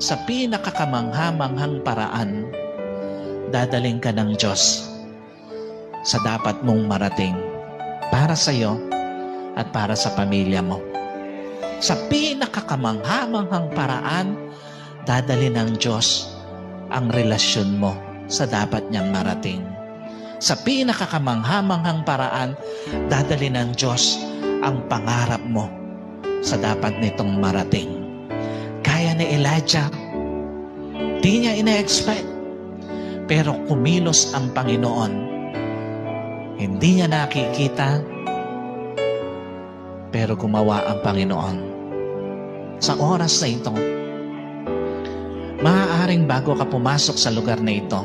sa pinakakamangha-manghang paraan, dadaling ka ng Diyos sa dapat mong marating para sa iyo at para sa pamilya mo. Sa pinakakamangha-manghang paraan, dadali ng Diyos ang relasyon mo sa dapat niyang marating. Sa pinakakamangha-manghang paraan, dadali ng Diyos ang pangarap mo sa dapat nitong marating. Kaya ni Elijah, di niya ina-expect, pero kumilos ang Panginoon. Hindi niya nakikita, pero gumawa ang Panginoon. Sa oras na ito, maaaring bago ka pumasok sa lugar na ito,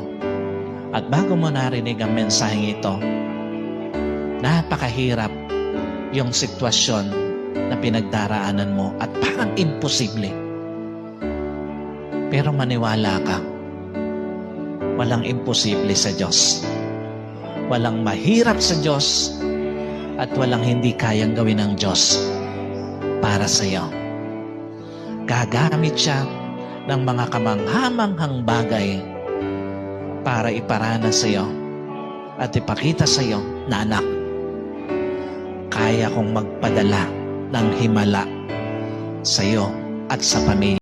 at bago mo narinig ang mensaheng ito, napakahirap yung sitwasyon na pinagdaraanan mo at parang imposible. Pero maniwala ka, walang imposible sa Diyos. Walang mahirap sa Diyos at walang hindi kayang gawin ng Diyos para sa iyo. Gagamit siya ng mga kamangha-manghang bagay para iparana sa iyo at ipakita sa iyo na anak, kaya kong magpadala ng himala sa iyo at sa pamilya.